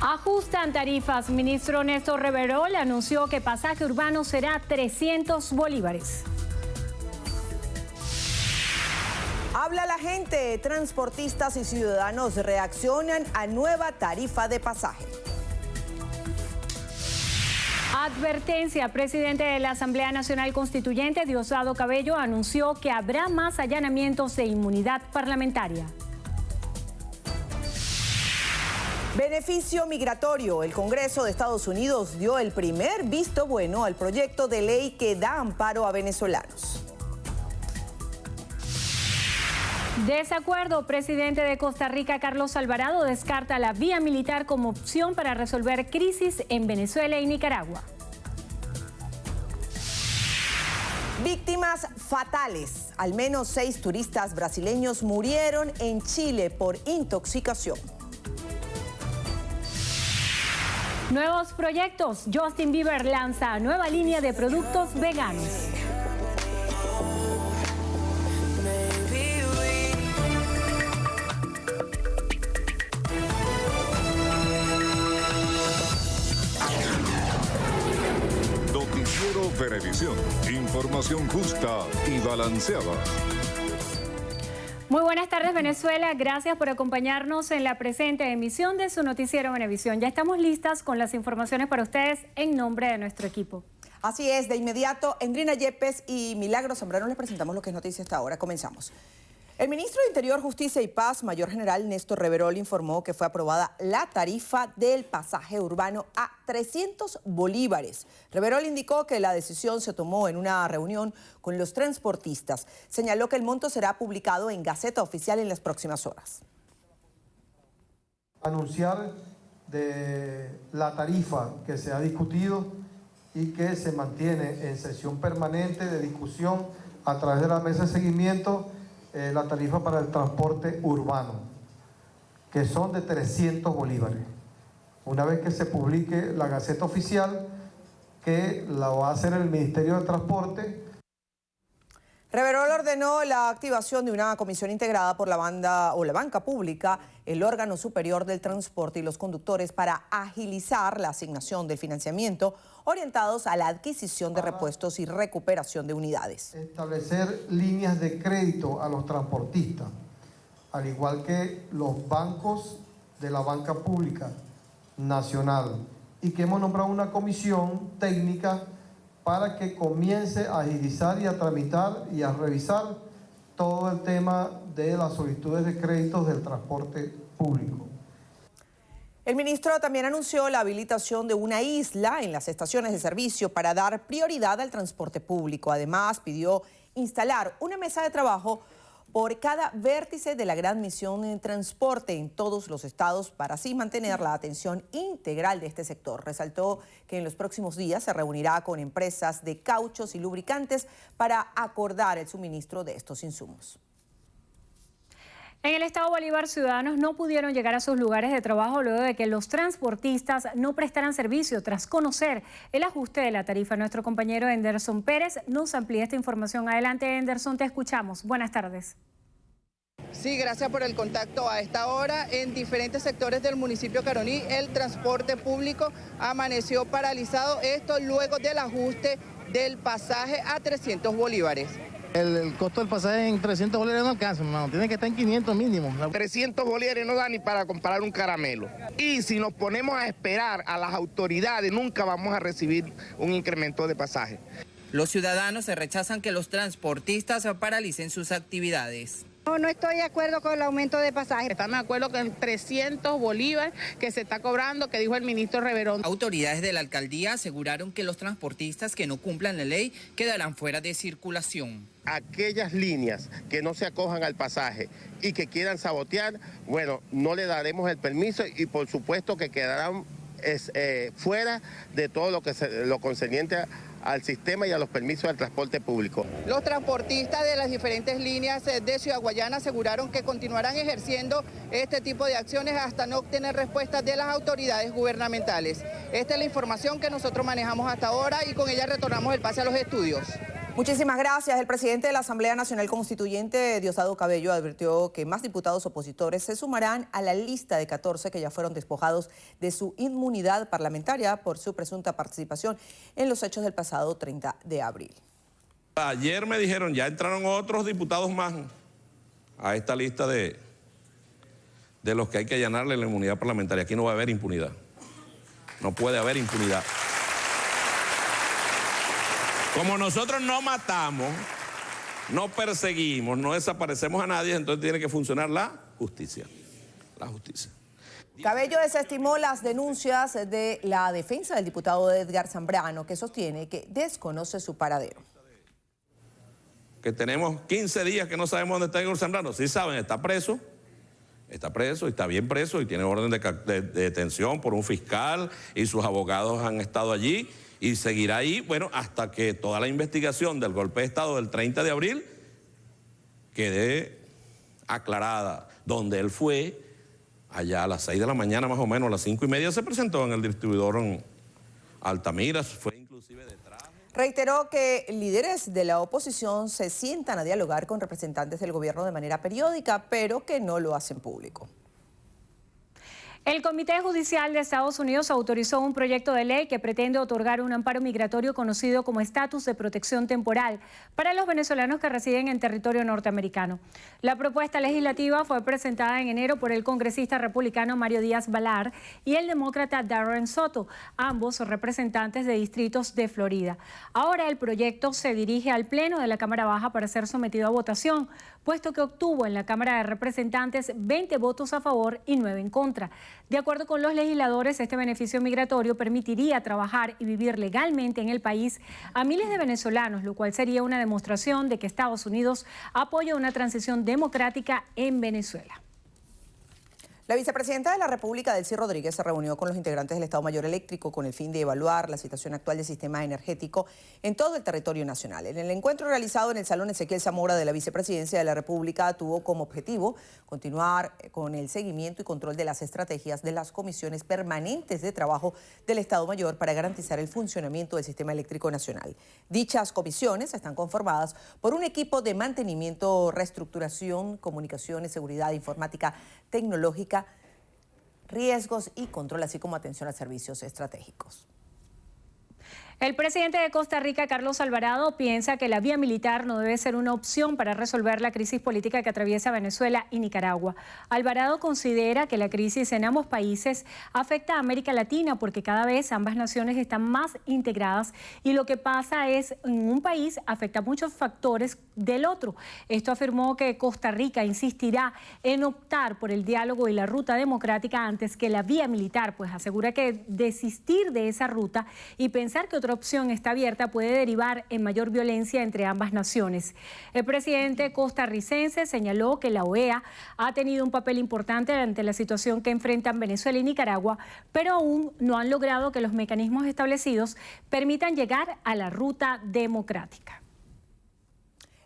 Ajustan tarifas. Ministro Néstor Reverol anunció que pasaje urbano será 300 bolívares. Habla la gente, transportistas y ciudadanos reaccionan a nueva tarifa de pasaje. Advertencia, presidente de la Asamblea Nacional Constituyente, Diosdado Cabello, anunció que habrá más allanamientos de inmunidad parlamentaria. Beneficio migratorio. El Congreso de Estados Unidos dio el primer visto bueno al proyecto de ley que da amparo a venezolanos. Desacuerdo, presidente de Costa Rica, Carlos Alvarado, descarta la vía militar como opción para resolver crisis en Venezuela y Nicaragua. Víctimas fatales. Al menos 6 turistas brasileños murieron en Chile por intoxicación. Nuevos proyectos. Justin Bieber lanza nueva línea de productos veganos. Noticiero Venevisión. Información justa y balanceada. Muy buenas tardes, Venezuela. Gracias por acompañarnos en la presente emisión de su noticiero Venevisión. Ya estamos listas con las informaciones para ustedes en nombre de nuestro equipo. Así es, de inmediato, Endrina Yepes y Milagro Zambrano les presentamos lo que es noticia hasta ahora. Comenzamos. El ministro de Interior, Justicia y Paz, Mayor General Néstor Reverol, informó que fue aprobada la tarifa del pasaje urbano a 300 bolívares. Reverol indicó que la decisión se tomó en una reunión con los transportistas. Señaló que el monto será publicado en Gaceta Oficial en las próximas horas. Anunciar de la tarifa que se ha discutido y que se mantiene en sesión permanente de discusión a través de la mesa de seguimiento, la tarifa para el transporte urbano, que son de 300 bolívares. Una vez que se publique la Gaceta Oficial, que la va a hacer el Ministerio de Transporte. Reverol ordenó la activación de una comisión integrada por la banca pública, el órgano superior del transporte y los conductores para agilizar la asignación del financiamiento orientados a la adquisición de repuestos y recuperación de unidades. Establecer líneas de crédito a los transportistas, al igual que los bancos de la banca pública nacional, y que hemos nombrado una comisión técnica para que comience a agilizar y a tramitar y a revisar todo el tema de las solicitudes de créditos del transporte público. El ministro también anunció la habilitación de una isla en las estaciones de servicio para dar prioridad al transporte público. Además, pidió instalar una mesa de trabajo por cada vértice de la gran misión en transporte en todos los estados para así mantener la atención integral de este sector. Resaltó que en los próximos días se reunirá con empresas de cauchos y lubricantes para acordar el suministro de estos insumos. En el estado Bolívar, ciudadanos no pudieron llegar a sus lugares de trabajo luego de que los transportistas no prestaran servicio tras conocer el ajuste de la tarifa. Nuestro compañero Enderson Pérez nos amplía esta información. Adelante, Enderson, te escuchamos. Buenas tardes. Sí, gracias por el contacto. A esta hora, en diferentes sectores del municipio Caroní, el transporte público amaneció paralizado. Esto luego del ajuste del pasaje a 300 bolívares. El costo del pasaje en 300 bolívares no alcanza, hermano. Tiene que estar en 500 mínimo. 300 bolívares no da ni para comprar un caramelo. Y si nos ponemos a esperar a las autoridades, nunca vamos a recibir un incremento de pasaje. Los ciudadanos se rechazan que los transportistas paralicen sus actividades. No estoy de acuerdo con el aumento de pasaje. Están de acuerdo con el 300 bolívares que se está cobrando, que dijo el ministro Reverol. Autoridades de la alcaldía aseguraron que los transportistas que no cumplan la ley quedarán fuera de circulación. Aquellas líneas que no se acojan al pasaje y que quieran sabotear, bueno, no le daremos el permiso y por supuesto que quedarán fuera de todo lo concerniente al sistema y a los permisos del transporte público. Los transportistas de las diferentes líneas de Ciudad Guayana aseguraron que continuarán ejerciendo este tipo de acciones hasta no obtener respuestas de las autoridades gubernamentales. Esta es la información que nosotros manejamos hasta ahora y con ella retornamos el pase a los estudios. Muchísimas gracias. El presidente de la Asamblea Nacional Constituyente, Diosdado Cabello, advirtió que más diputados opositores se sumarán a la lista de 14 que ya fueron despojados de su inmunidad parlamentaria por su presunta participación en los hechos del pasado 30 de abril. Ayer me dijeron, ya entraron otros diputados más a esta lista de los que hay que allanarle la inmunidad parlamentaria. Aquí no va a haber impunidad. No puede haber impunidad. Como nosotros no matamos, no perseguimos, no desaparecemos a nadie, entonces tiene que funcionar la justicia. La justicia. Cabello desestimó las denuncias de la defensa del diputado Edgar Zambrano, que sostiene que desconoce su paradero. Que tenemos 15 días que no sabemos dónde está Edgar Zambrano. Sí saben, está preso y está bien preso y tiene orden de detención por un fiscal y sus abogados han estado allí. Y seguirá ahí, bueno, hasta que toda la investigación del golpe de Estado del 30 de abril quede aclarada. Donde él fue, allá a las 6 de la mañana más o menos, a las 5:30 se presentó en el distribuidor Altamira, fue inclusive de traje. Reiteró que líderes de la oposición se sientan a dialogar con representantes del gobierno de manera periódica, pero que no lo hacen público. El Comité Judicial de Estados Unidos autorizó un proyecto de ley que pretende otorgar un amparo migratorio conocido como estatus de protección temporal para los venezolanos que residen en territorio norteamericano. La propuesta legislativa fue presentada en enero por el congresista republicano Mario Díaz-Balart y el demócrata Darren Soto, ambos representantes de distritos de Florida. Ahora el proyecto se dirige al Pleno de la Cámara Baja para ser sometido a votación, puesto que obtuvo en la Cámara de Representantes 20 votos a favor y 9 en contra. De acuerdo con los legisladores, este beneficio migratorio permitiría trabajar y vivir legalmente en el país a miles de venezolanos, lo cual sería una demostración de que Estados Unidos apoya una transición democrática en Venezuela. La vicepresidenta de la República, Delcy Rodríguez, se reunió con los integrantes del Estado Mayor Eléctrico con el fin de evaluar la situación actual del sistema energético en todo el territorio nacional. En el encuentro realizado en el Salón Ezequiel Zamora de la Vicepresidencia de la República, tuvo como objetivo continuar con el seguimiento y control de las estrategias de las comisiones permanentes de trabajo del Estado Mayor para garantizar el funcionamiento del sistema eléctrico nacional. Dichas comisiones están conformadas por un equipo de mantenimiento, reestructuración, comunicaciones, seguridad, informática, tecnológica, riesgos y control, así como atención a servicios estratégicos. El presidente de Costa Rica, Carlos Alvarado, piensa que la vía militar no debe ser una opción para resolver la crisis política que atraviesa Venezuela y Nicaragua. Alvarado considera que la crisis en ambos países afecta a América Latina porque cada vez ambas naciones están más integradas y lo que pasa es en un país afecta muchos factores del otro. Esto afirmó que Costa Rica insistirá en optar por el diálogo y la ruta democrática antes que la vía militar, pues asegura que desistir de esa ruta y pensar que otra opción está abierta puede derivar en mayor violencia entre ambas naciones. El presidente costarricense señaló que la OEA ha tenido un papel importante ante la situación que enfrentan Venezuela y Nicaragua, pero aún no han logrado que los mecanismos establecidos permitan llegar a la ruta democrática.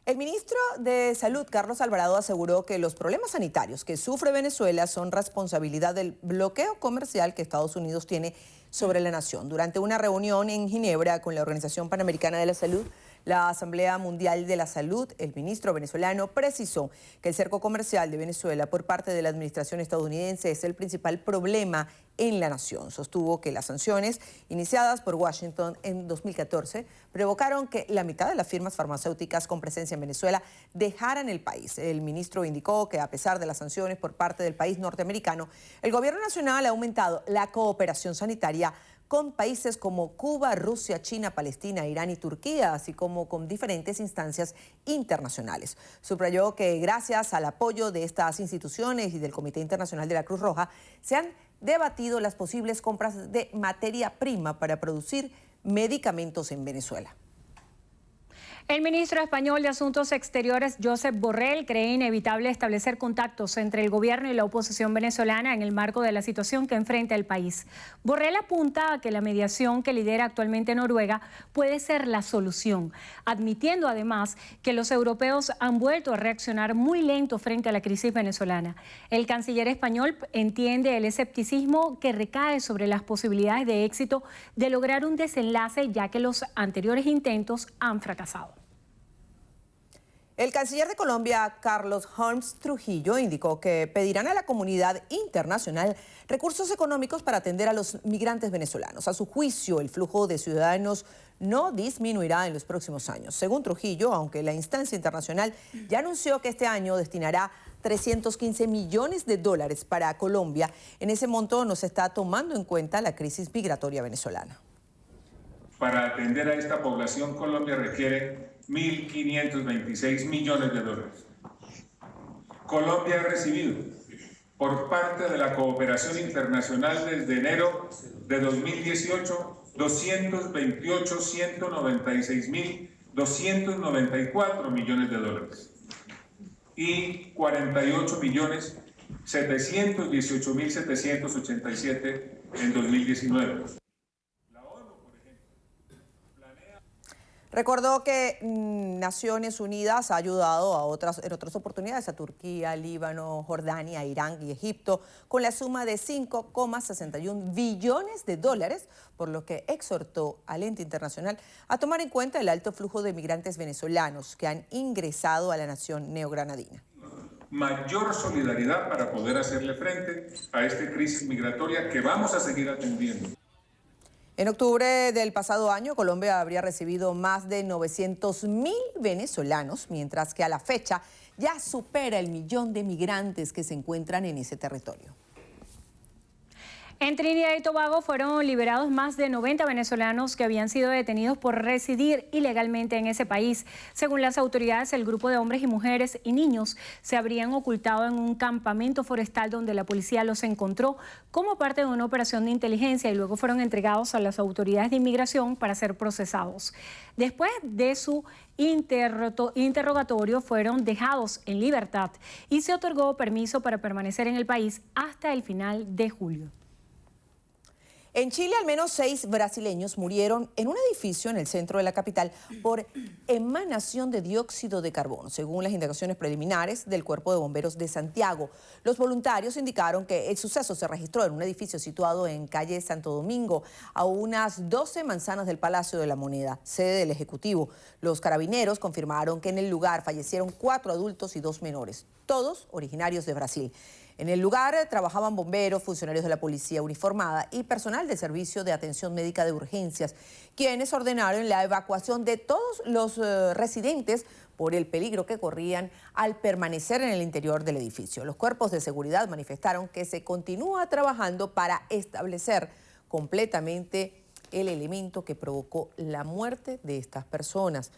El ministro de Salud, Carlos Alvarado, aseguró que los problemas sanitarios que sufre Venezuela son responsabilidad del bloqueo comercial que Estados Unidos tiene sobre la nación. Durante una reunión en Ginebra con la Organización Panamericana de la Salud, la Asamblea Mundial de la Salud, el ministro venezolano precisó que el cerco comercial de Venezuela por parte de la administración estadounidense es el principal problema en la nación. Sostuvo que las sanciones iniciadas por Washington en 2014 provocaron que la mitad de las firmas farmacéuticas con presencia en Venezuela dejaran el país. El ministro indicó que a pesar de las sanciones por parte del país norteamericano, el gobierno nacional ha aumentado la cooperación sanitaria con países como Cuba, Rusia, China, Palestina, Irán y Turquía, así como con diferentes instancias internacionales. Subrayó que gracias al apoyo de estas instituciones y del Comité Internacional de la Cruz Roja, se han debatido las posibles compras de materia prima para producir medicamentos en Venezuela. El ministro español de Asuntos Exteriores, Josep Borrell, cree inevitable establecer contactos entre el gobierno y la oposición venezolana en el marco de la situación que enfrenta el país. Borrell apunta a que la mediación que lidera actualmente Noruega puede ser la solución, admitiendo además que los europeos han vuelto a reaccionar muy lento frente a la crisis venezolana. El canciller español entiende el escepticismo que recae sobre las posibilidades de éxito de lograr un desenlace, ya que los anteriores intentos han fracasado. El canciller de Colombia, Carlos Holmes Trujillo, indicó que pedirán a la comunidad internacional recursos económicos para atender a los migrantes venezolanos. A su juicio, el flujo de ciudadanos no disminuirá en los próximos años. Según Trujillo, aunque la instancia internacional ya anunció que este año destinará 315 millones de dólares para Colombia, en ese monto no se está tomando en cuenta la crisis migratoria venezolana. Para atender a esta población, Colombia requiere 1.526 millones de dólares. Colombia ha recibido por parte de la cooperación internacional desde enero de 2018 298.196.294 millones de dólares y 48.718.787 en 2019. Recordó que Naciones Unidas ha ayudado en otras oportunidades a Turquía, Líbano, Jordania, Irán y Egipto con la suma de 5,61 billones de dólares, por lo que exhortó al ente internacional a tomar en cuenta el alto flujo de migrantes venezolanos que han ingresado a la nación neogranadina. Mayor solidaridad para poder hacerle frente a esta crisis migratoria que vamos a seguir atendiendo. En octubre del pasado año, Colombia habría recibido más de 900.000 venezolanos, mientras que a la fecha ya supera el 1.000.000 de migrantes que se encuentran en ese territorio. En Trinidad y Tobago fueron liberados más de 90 venezolanos que habían sido detenidos por residir ilegalmente en ese país. Según las autoridades, el grupo de hombres y mujeres y niños se habrían ocultado en un campamento forestal donde la policía los encontró como parte de una operación de inteligencia y luego fueron entregados a las autoridades de inmigración para ser procesados. Después de su interrogatorio fueron dejados en libertad y se otorgó permiso para permanecer en el país hasta el final de julio. En Chile, al menos 6 brasileños murieron en un edificio en el centro de la capital por emanación de dióxido de carbono, según las indagaciones preliminares del Cuerpo de Bomberos de Santiago. Los voluntarios indicaron que el suceso se registró en un edificio situado en calle Santo Domingo, a unas 12 manzanas del Palacio de la Moneda, sede del Ejecutivo. Los carabineros confirmaron que en el lugar fallecieron 4 adultos y 2 menores, todos originarios de Brasil. En el lugar trabajaban bomberos, funcionarios de la policía uniformada y personal del Servicio de Atención Médica de Urgencias, quienes ordenaron la evacuación de todos los residentes por el peligro que corrían al permanecer en el interior del edificio. Los cuerpos de seguridad manifestaron que se continúa trabajando para establecer completamente el elemento que provocó la muerte de estas personas.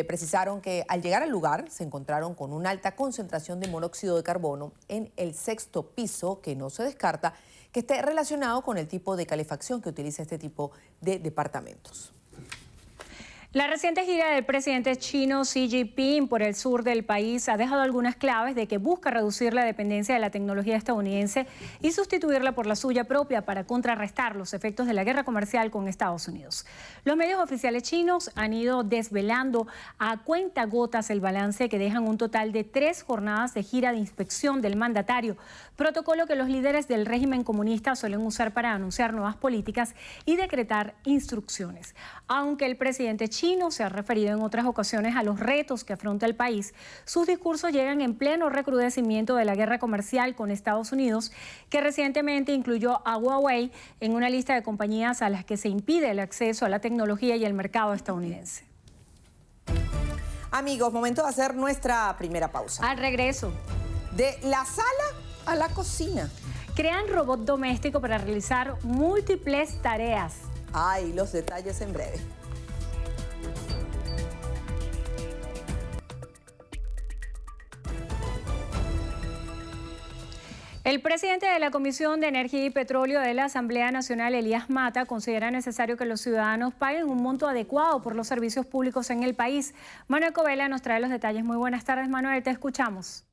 Precisaron que al llegar al lugar se encontraron con una alta concentración de monóxido de carbono en el 6º piso, que no se descarta que esté relacionado con el tipo de calefacción que utiliza este tipo de departamentos. La reciente gira del presidente chino Xi Jinping por el sur del país ha dejado algunas claves de que busca reducir la dependencia de la tecnología estadounidense y sustituirla por la suya propia para contrarrestar los efectos de la guerra comercial con Estados Unidos. Los medios oficiales chinos han ido desvelando a cuentagotas el balance que dejan un total de 3 jornadas de gira de inspección del mandatario, protocolo que los líderes del régimen comunista suelen usar para anunciar nuevas políticas y decretar instrucciones. Aunque el presidente chino se ha referido en otras ocasiones a los retos que afronta el país, sus discursos llegan en pleno recrudecimiento de la guerra comercial con Estados Unidos, que recientemente incluyó a Huawei en una lista de compañías a las que se impide el acceso a la tecnología y el mercado estadounidense. Amigos, momento de hacer nuestra primera pausa. Al regreso. De la sala a la cocina. Crean robot doméstico para realizar múltiples tareas. Ay, los detalles en breve. El presidente de la Comisión de Energía y Petróleo de la Asamblea Nacional, Elías Mata, considera necesario que los ciudadanos paguen un monto adecuado por los servicios públicos en el país. Manuel Covela nos trae los detalles. Muy buenas tardes, Manuel, te escuchamos.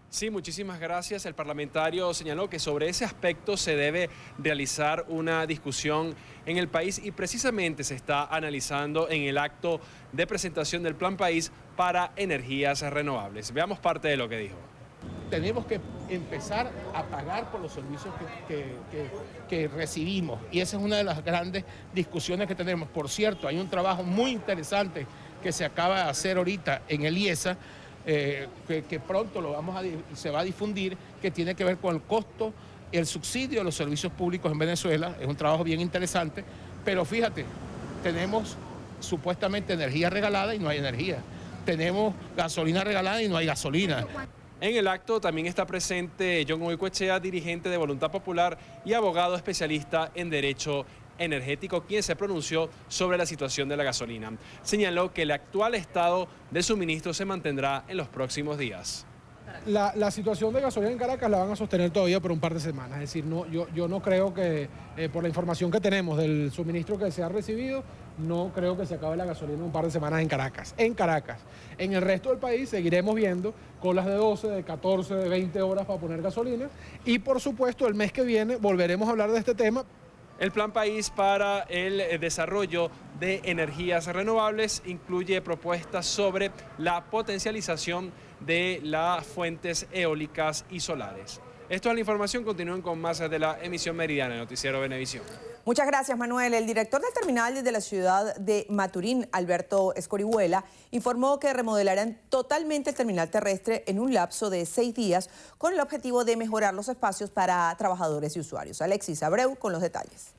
Sí, muchísimas gracias. El parlamentario señaló que sobre ese aspecto se debe realizar una discusión en el país y precisamente se está analizando en el acto de presentación del Plan País para Energías Renovables. Veamos parte de lo que dijo. Tenemos que empezar a pagar por los servicios que recibimos y esa es una de las grandes discusiones que tenemos. Por cierto, hay un trabajo muy interesante que se acaba de hacer ahorita en el IESA, que pronto se va a difundir, que tiene que ver con el costo, el subsidio de los servicios públicos en Venezuela. Es un trabajo bien interesante, pero fíjate, tenemos supuestamente energía regalada y no hay energía. Tenemos gasolina regalada y no hay gasolina. En el acto también está presente John Goicoechea, dirigente de Voluntad Popular y abogado especialista en Derecho Energético, quien se pronunció sobre la situación de la gasolina. Señaló que el actual estado de suministro se mantendrá en los próximos días. La situación de gasolina en Caracas la van a sostener todavía por un par de semanas. Es decir, yo no creo que, por la información que tenemos del suministro que se ha recibido, no creo que se acabe la gasolina en un par de semanas en Caracas. En el resto del país seguiremos viendo colas de 12, de 14, de 20 horas para poner gasolina. Y por supuesto, el mes que viene volveremos a hablar de este tema. El Plan País para el Desarrollo de Energías Renovables incluye propuestas sobre la potencialización de las fuentes eólicas y solares. Esto es la información. Continúen con más de la emisión meridiana de Noticiero Venevisión. Muchas gracias, Manuel. El director del terminal de la ciudad de Maturín, Alberto Escorihuela, informó que remodelarán totalmente el terminal terrestre en un lapso de 6 días con el objetivo de mejorar los espacios para trabajadores y usuarios. Alexis Abreu con los detalles.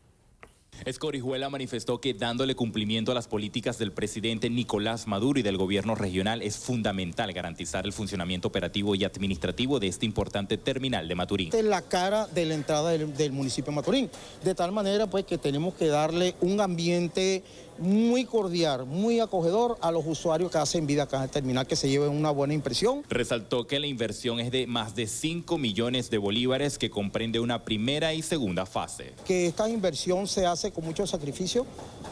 Escorihuela manifestó que dándole cumplimiento a las políticas del presidente Nicolás Maduro y del gobierno regional es fundamental garantizar el funcionamiento operativo y administrativo de este importante terminal de Maturín. Esta es la cara de la entrada del municipio de Maturín, de tal manera pues que tenemos que darle un ambiente muy cordial, muy acogedor a los usuarios que hacen vida acá en el terminal, que se lleven una buena impresión. Resaltó que la inversión es de más de 5 millones de bolívares, que comprende una primera y segunda fase. Que esta inversión se hace con mucho sacrificio,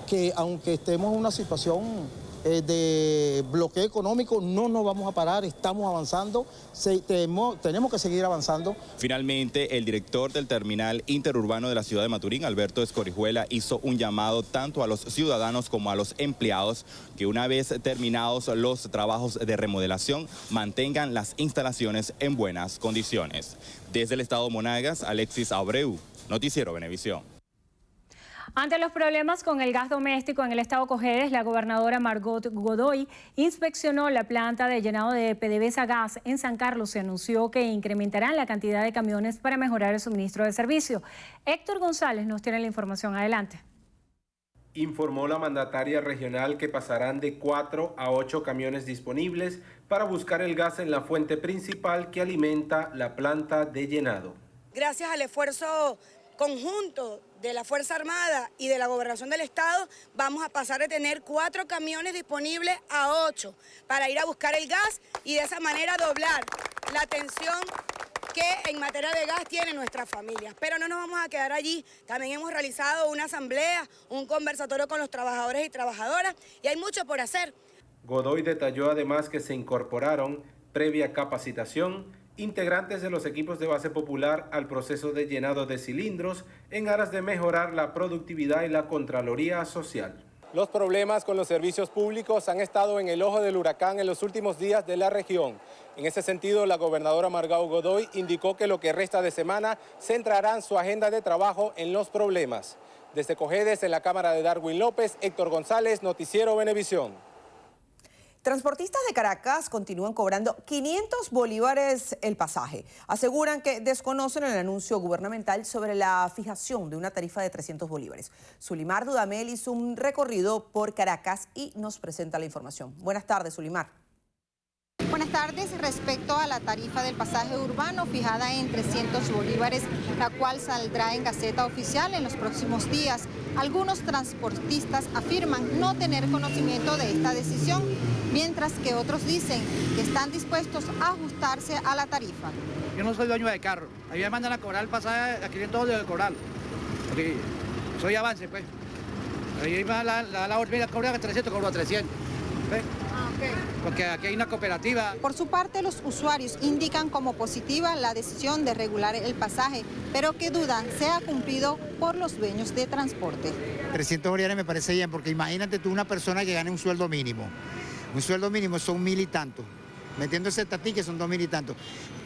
que aunque estemos en una situación de bloqueo económico, no nos vamos a parar, estamos avanzando, tenemos que seguir avanzando. Finalmente, el director del terminal interurbano de la ciudad de Maturín, Alberto Escorihuela, hizo un llamado tanto a los ciudadanos como a los empleados que una vez terminados los trabajos de remodelación mantengan las instalaciones en buenas condiciones. Desde el estado Monagas, Alexis Abreu, Noticiero Venevisión. Ante los problemas con el gas doméstico en el estado Cojedes, la gobernadora Margot Godoy inspeccionó la planta de llenado de PDVSA Gas en San Carlos. Se anunció que incrementarán la cantidad de camiones para mejorar el suministro de servicio. Héctor González nos tiene la información. Adelante. Informó la mandataria regional que pasarán de 4 a 8 camiones disponibles para buscar el gas en la fuente principal que alimenta la planta de llenado. Gracias al esfuerzo conjunto de la Fuerza Armada y de la Gobernación del Estado, vamos a pasar de tener 4 camiones disponibles a 8 para ir a buscar el gas y de esa manera doblar la atención que en materia de gas tiene nuestra familia. Pero no nos vamos a quedar allí. También hemos realizado una asamblea, un conversatorio con los trabajadores y trabajadoras y hay mucho por hacer. Godoy detalló además que se incorporaron, previa capacitación, integrantes de los equipos de base popular al proceso de llenado de cilindros en aras de mejorar la productividad y la Contraloría Social. Los problemas con los servicios públicos han estado en el ojo del huracán en los últimos días de la región. En ese sentido, la gobernadora Margot Godoy indicó que lo que resta de semana centrarán su agenda de trabajo en los problemas. Desde Cojedes, en la Cámara de Darwin López, Héctor González, Noticiero Venevisión. Transportistas de Caracas continúan cobrando 500 bolívares el pasaje. Aseguran que desconocen el anuncio gubernamental sobre la fijación de una tarifa de 300 bolívares. Sulimar Dudamel hizo un recorrido por Caracas y nos presenta la información. Buenas tardes, Sulimar. Buenas tardes. Respecto a la tarifa del pasaje urbano fijada en 300 bolívares, la cual saldrá en Gaceta Oficial en los próximos días, algunos transportistas afirman no tener conocimiento de esta decisión, mientras que otros dicen que están dispuestos a ajustarse a la tarifa. Yo no soy dueño de carro, a mí me mandan a cobrar el pasaje a 500 de cobrar, porque soy avance, pues. Ahí me da la orden, cobra 300, cobro 300. ¿Ves? Porque aquí hay una cooperativa. Por su parte, los usuarios indican como positiva la decisión de regular el pasaje, pero que dudan sea cumplido por los dueños de transporte. 300 bolívares me parece bien, porque imagínate tú una persona que gane un sueldo mínimo. Un sueldo mínimo son 1000 y tanto. metiéndose tatí, que son 2.000 y tantos.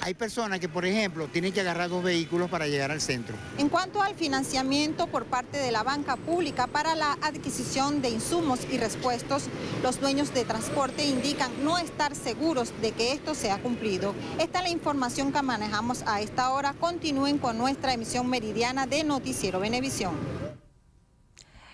Hay personas que, por ejemplo, tienen que agarrar 2 vehículos para llegar al centro. En cuanto al financiamiento por parte de la banca pública para la adquisición de insumos y repuestos, los dueños de transporte indican no estar seguros de que esto sea cumplido. Esta es la información que manejamos a esta hora. Continúen con nuestra emisión meridiana de Noticiero Venevisión.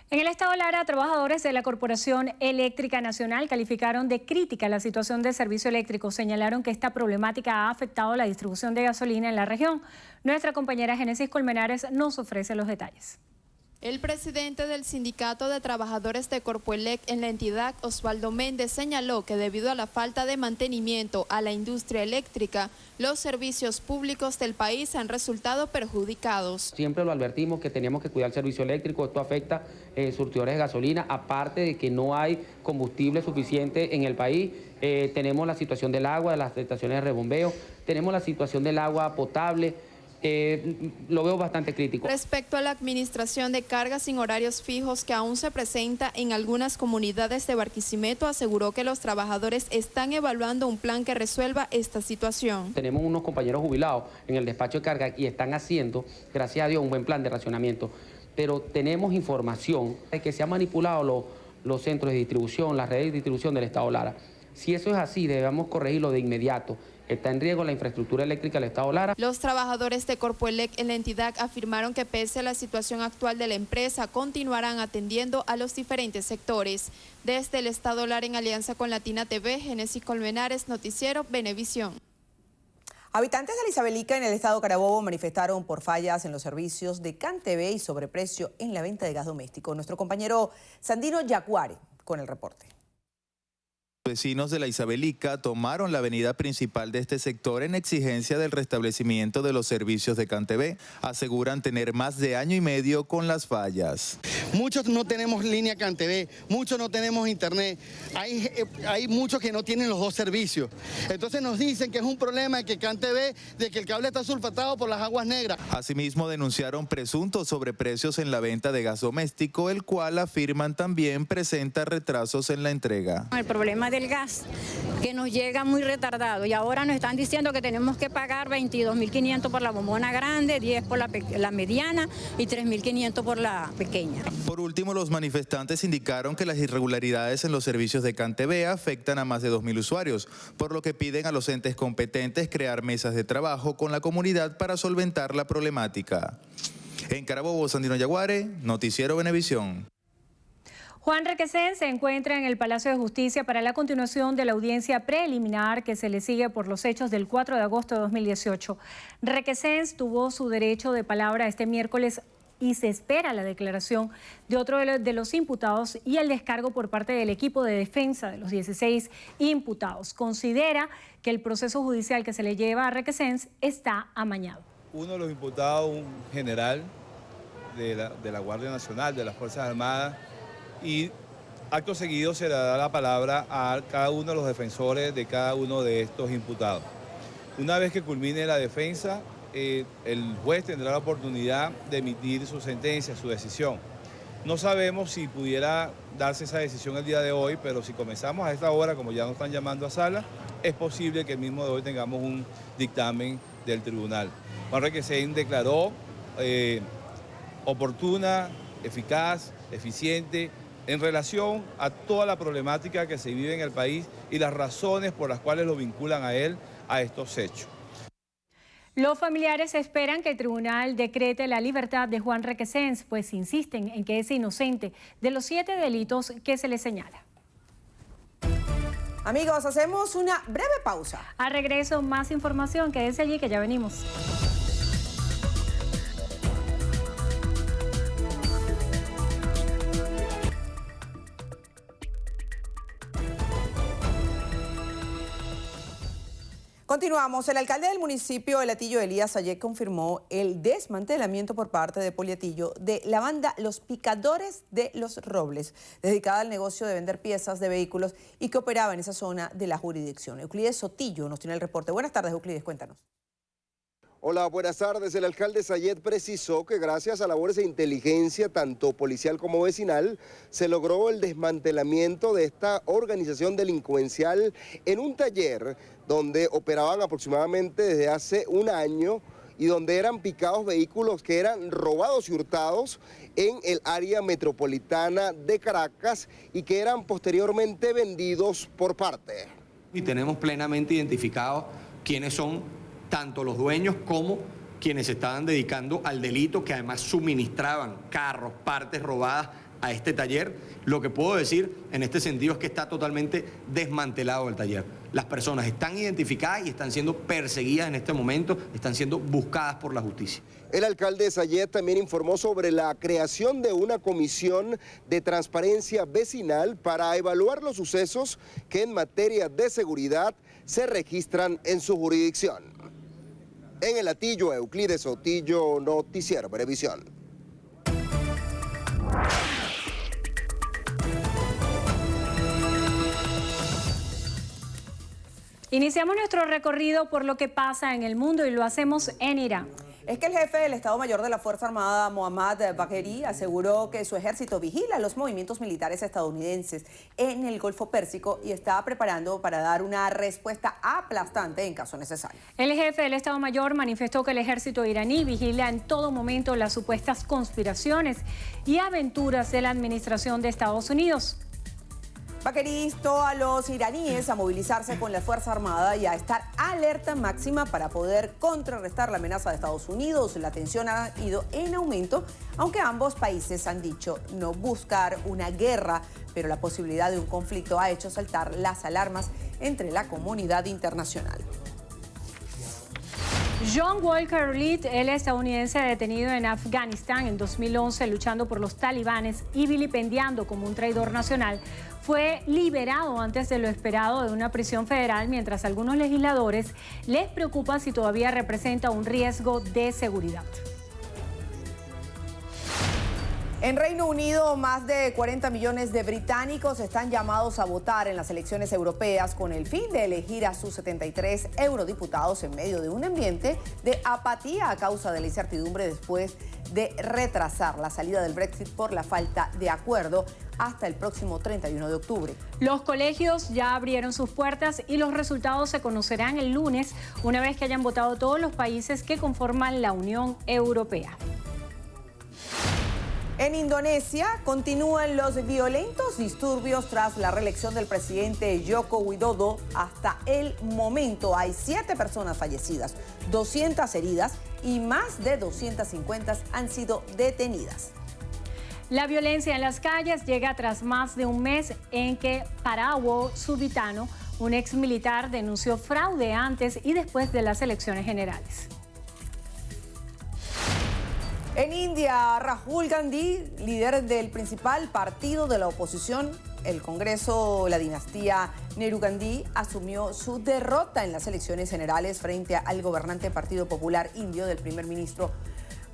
En el estado Lara, trabajadores de la Corporación Eléctrica Nacional calificaron de crítica la situación del servicio eléctrico. Señalaron que esta problemática ha afectado la distribución de gasolina en la región. Nuestra compañera Génesis Colmenares nos ofrece los detalles. El presidente del Sindicato de Trabajadores de Corpoelec en la entidad, Osvaldo Méndez, señaló que debido a la falta de mantenimiento a la industria eléctrica, los servicios públicos del país han resultado perjudicados. Siempre lo advertimos que teníamos que cuidar el servicio eléctrico, esto afecta surtidores de gasolina, aparte de que no hay combustible suficiente en el país, tenemos la situación del agua, de las estaciones de rebombeo, tenemos la situación del agua potable. Lo veo bastante crítico. Respecto a la administración de cargas sin horarios fijos que aún se presenta en algunas comunidades de Barquisimeto, aseguró que los trabajadores están evaluando un plan que resuelva esta situación. Tenemos unos compañeros jubilados en el despacho de carga y están haciendo, gracias a Dios, un buen plan de racionamiento, pero tenemos información de que se han manipulado los centros de distribución, las redes de distribución del estado Lara. Si eso es así, debemos corregirlo de inmediato. Está en riesgo la infraestructura eléctrica del estado Lara. Los trabajadores de Corpoelec en la entidad afirmaron que pese a la situación actual de la empresa, continuarán atendiendo a los diferentes sectores. Desde el estado Lara, en alianza con Latina TV, Génesis Colmenares, Noticiero Venevisión. Habitantes de la Isabelica en el estado Carabobo manifestaron por fallas en los servicios de CanTV y sobreprecio en la venta de gas doméstico. Nuestro compañero Sandino Yacuare con el reporte. Vecinos de la Isabelica tomaron la avenida principal de este sector en exigencia del restablecimiento de los servicios de CanTV. Aseguran tener más de año y medio con las fallas. Muchos no tenemos línea CanTV, muchos no tenemos internet, hay muchos que no tienen los dos servicios. Entonces nos dicen que es un problema de que CanTV, de que el cable está sulfatado por las aguas negras. Asimismo denunciaron presuntos sobreprecios en la venta de gas doméstico, el cual afirman también presenta retrasos en la entrega. El problema del gas, que nos llega muy retardado, y ahora nos están diciendo que tenemos que pagar 22.500 por la bombona grande, 10 por la mediana y 3.500 por la pequeña. Por último, los manifestantes indicaron que las irregularidades en los servicios de CanTV afectan a más de 2.000 usuarios, por lo que piden a los entes competentes crear mesas de trabajo con la comunidad para solventar la problemática. En Carabobo, Sandino Yaguare, Noticiero Venevisión. Juan Requesens se encuentra en el Palacio de Justicia para la continuación de la audiencia preliminar que se le sigue por los hechos del 4 de agosto de 2018. Requesens tuvo su derecho de palabra este miércoles y se espera la declaración de otro de los imputados y el descargo por parte del equipo de defensa de los 16 imputados. Considera que el proceso judicial que se le lleva a Requesens está amañado. Uno de los imputados, un general de la Guardia Nacional, de las Fuerzas Armadas, y acto seguido se le da la palabra a cada uno de los defensores de cada uno de estos imputados. Una vez que culmine la defensa, el juez tendrá la oportunidad de emitir su sentencia, su decisión. No sabemos si pudiera darse esa decisión el día de hoy, pero si comenzamos a esta hora, como ya nos están llamando a sala, es posible que el mismo de hoy tengamos un dictamen del tribunal. Juan Requesens declaró oportuna, eficaz, eficiente, en relación a toda la problemática que se vive en el país y las razones por las cuales lo vinculan a él a estos hechos. Los familiares esperan que el tribunal decrete la libertad de Juan Requesens, pues insisten en que es inocente de los 7 delitos que se le señala. Amigos, hacemos una breve pausa. Al regreso, más información. Quédense allí que ya venimos. Continuamos. El alcalde del municipio de Latillo, Elías Sayek, confirmó el desmantelamiento por parte de Poliatillo de la banda Los Picadores de los Robles, dedicada al negocio de vender piezas de vehículos y que operaba en esa zona de la jurisdicción. Euclides Sotillo nos tiene el reporte. Buenas tardes, Euclides, cuéntanos. Hola, buenas tardes. El alcalde Sayed precisó que gracias a labores de inteligencia, tanto policial como vecinal, se logró el desmantelamiento de esta organización delincuencial en un taller donde operaban aproximadamente desde hace un año y donde eran picados vehículos que eran robados y hurtados en el área metropolitana de Caracas y que eran posteriormente vendidos por parte. Y tenemos plenamente identificados quiénes son tanto los dueños como quienes se estaban dedicando al delito, que además suministraban carros, partes robadas a este taller. Lo que puedo decir en este sentido es que está totalmente desmantelado el taller. Las personas están identificadas y están siendo perseguidas en este momento, están siendo buscadas por la justicia. El alcalde Sayed también informó sobre la creación de una comisión de transparencia vecinal para evaluar los sucesos que en materia de seguridad se registran en su jurisdicción. En El Hatillo, Euclides Sotillo, Noticiero Venevisión. Iniciamos nuestro recorrido por lo que pasa en el mundo y lo hacemos en Irán. Es que el jefe del Estado Mayor de la Fuerza Armada, Mohammad Bagheri, aseguró que su ejército vigila los movimientos militares estadounidenses en el Golfo Pérsico y está preparando para dar una respuesta aplastante en caso necesario. El jefe del Estado Mayor manifestó que el ejército iraní vigila en todo momento las supuestas conspiraciones y aventuras de la administración de Estados Unidos. Bagheri instó a los iraníes a movilizarse con la Fuerza Armada y a estar alerta máxima para poder contrarrestar la amenaza de Estados Unidos. La tensión ha ido en aumento, aunque ambos países han dicho no buscar una guerra, pero la posibilidad de un conflicto ha hecho saltar las alarmas entre la comunidad internacional. John Walker Reed, el estadounidense detenido en Afganistán en 2011 luchando por los talibanes y vilipendiando como un traidor nacional, fue liberado antes de lo esperado de una prisión federal, mientras a algunos legisladores les preocupa si todavía representa un riesgo de seguridad. En Reino Unido, más de 40 millones de británicos están llamados a votar en las elecciones europeas con el fin de elegir a sus 73 eurodiputados en medio de un ambiente de apatía a causa de la incertidumbre después de retrasar la salida del Brexit por la falta de acuerdo hasta el próximo 31 de octubre. Los colegios ya abrieron sus puertas y los resultados se conocerán el lunes, una vez que hayan votado todos los países que conforman la Unión Europea. En Indonesia continúan los violentos disturbios tras la reelección del presidente Joko Widodo. Hasta el momento hay 7 personas fallecidas, 200 heridas y más de 250 han sido detenidas. La violencia en las calles llega tras más de un mes en que Prabowo Subianto, un ex militar, denunció fraude antes y después de las elecciones generales. En India, Rahul Gandhi, líder del principal partido de la oposición, el Congreso, la dinastía Nehru Gandhi, asumió su derrota en las elecciones generales frente al gobernante Partido Popular Indio del primer ministro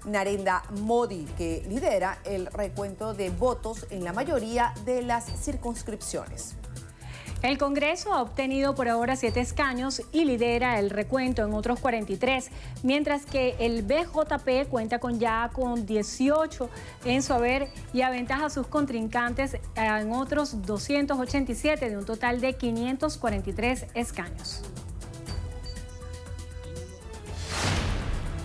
Narendra Modi, que lidera el recuento de votos en la mayoría de las circunscripciones. El Congreso ha obtenido por ahora 7 escaños y lidera el recuento en otros 43, mientras que el BJP cuenta con 18 en su haber y aventaja a sus contrincantes en otros 287 de un total de 543 escaños.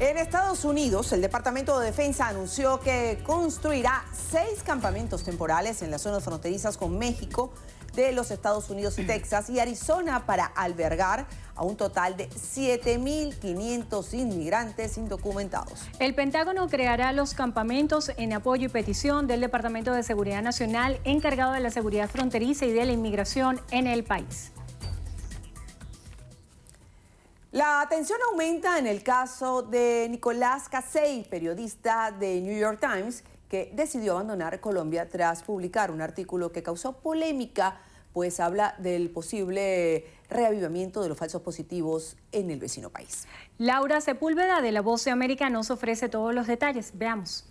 En Estados Unidos, el Departamento de Defensa anunció que construirá 6 campamentos temporales en las zonas fronterizas con México, de los Estados Unidos y Texas y Arizona para albergar a un total de 7.500 inmigrantes indocumentados. El Pentágono creará los campamentos en apoyo y petición del Departamento de Seguridad Nacional encargado de la seguridad fronteriza y de la inmigración en el país. La atención aumenta en el caso de Nicolás Casey, periodista de New York Times, que decidió abandonar Colombia tras publicar un artículo que causó polémica, pues habla del posible reavivamiento de los falsos positivos en el vecino país. Laura Sepúlveda de La Voz de América nos ofrece todos los detalles. Veamos.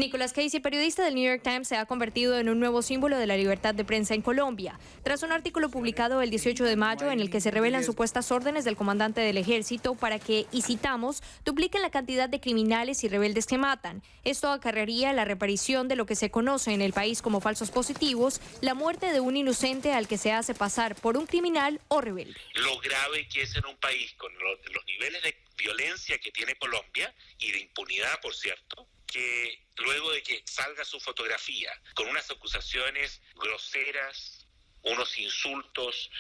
Nicholas Casey, periodista del New York Times, se ha convertido en un nuevo símbolo de la libertad de prensa en Colombia, tras un artículo publicado el 18 de mayo en el que se revelan supuestas órdenes del comandante del ejército para que, y citamos, dupliquen la cantidad de criminales y rebeldes que matan. Esto acarrearía la reparación de lo que se conoce en el país como falsos positivos, la muerte de un inocente al que se hace pasar por un criminal o rebelde. Lo grave que es en un país con los niveles de violencia que tiene Colombia y de impunidad, por cierto, que luego de que salga su fotografía con unas acusaciones groseras, unos insultos,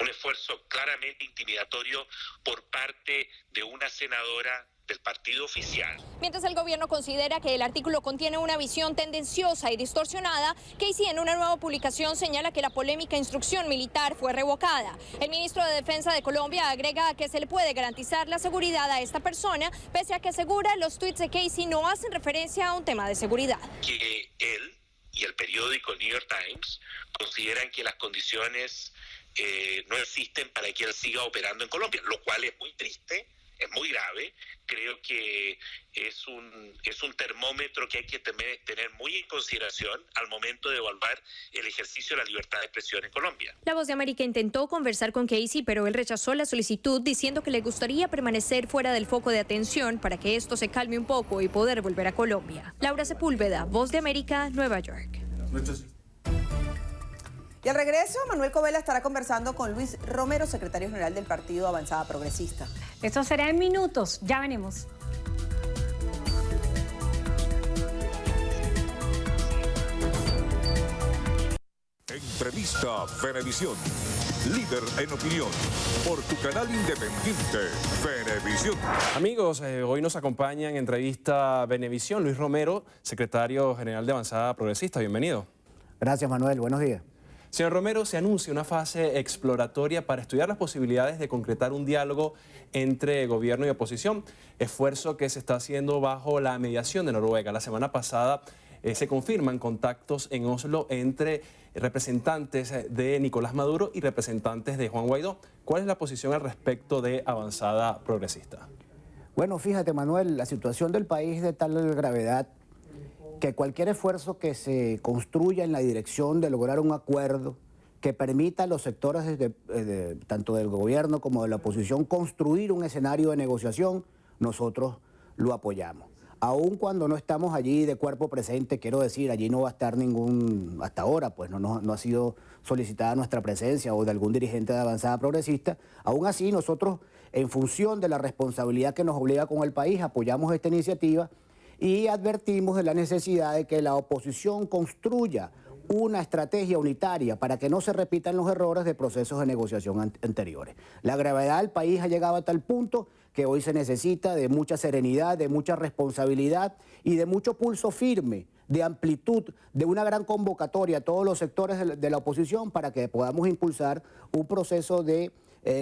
un esfuerzo claramente intimidatorio por parte de una senadora del partido oficial. Mientras el gobierno considera que el artículo contiene una visión tendenciosa y distorsionada, Casey en una nueva publicación señala que la polémica instrucción militar fue revocada. El ministro de Defensa de Colombia agrega que se le puede garantizar la seguridad a esta persona, pese a que asegura los tweets de Casey no hacen referencia a un tema de seguridad. Que él y el periódico New York Times consideran que las condiciones no existen para que él siga operando en Colombia, lo cual es muy triste. Es muy grave, creo que es un termómetro que hay que tener muy en consideración al momento de evaluar el ejercicio de la libertad de expresión en Colombia. La Voz de América intentó conversar con Casey, pero él rechazó la solicitud diciendo que le gustaría permanecer fuera del foco de atención para que esto se calme un poco y poder volver a Colombia. Laura Sepúlveda, Voz de América, Nueva York. Y al regreso, Manuel Covela estará conversando con Luis Romero, secretario general del Partido Avanzada Progresista. Esto será en minutos, ya venimos. Entrevista Venevisión, líder en opinión, por tu canal independiente, Venevisión. Amigos, hoy nos acompaña en entrevista Venevisión Luis Romero, secretario general de Avanzada Progresista. Bienvenido. Gracias, Manuel. Buenos días. Señor Romero, se anuncia una fase exploratoria para estudiar las posibilidades de concretar un diálogo entre gobierno y oposición, esfuerzo que se está haciendo bajo la mediación de Noruega. La semana pasada se confirman contactos en Oslo entre representantes de Nicolás Maduro y representantes de Juan Guaidó. ¿Cuál es la posición al respecto de Avanzada Progresista? Bueno, fíjate, Manuel, la situación del país es de tal gravedad que cualquier esfuerzo que se construya en la dirección de lograr un acuerdo que permita a los sectores tanto del gobierno como de la oposición construir un escenario de negociación, nosotros lo apoyamos. Aun cuando no estamos allí de cuerpo presente, quiero decir, allí no va a estar hasta ahora, pues no ha sido solicitada nuestra presencia o de algún dirigente de Avanzada Progresista. Aún así, nosotros, en función de la responsabilidad que nos obliga con el país, apoyamos esta iniciativa y advertimos de la necesidad de que la oposición construya una estrategia unitaria para que no se repitan los errores de procesos de negociación anteriores. La gravedad del país ha llegado a tal punto que hoy se necesita de mucha serenidad, de mucha responsabilidad y de mucho pulso firme, de amplitud, de una gran convocatoria a todos los sectores de la oposición para que podamos impulsar un proceso de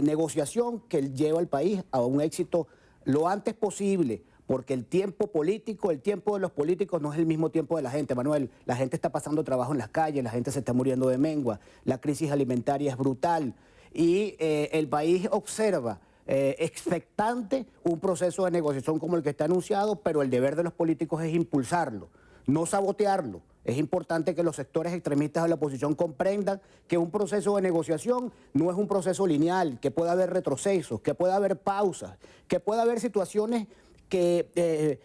negociación que lleva al país a un éxito lo antes posible, porque el tiempo político, el tiempo de los políticos no es el mismo tiempo de la gente, Manuel. La gente está pasando trabajo en las calles, la gente se está muriendo de mengua, la crisis alimentaria es brutal y el país observa expectante un proceso de negociación como el que está anunciado, pero el deber de los políticos es impulsarlo, no sabotearlo. Es importante que los sectores extremistas de la oposición comprendan que un proceso de negociación no es un proceso lineal, que puede haber retrocesos, que puede haber pausas, que puede haber situaciones que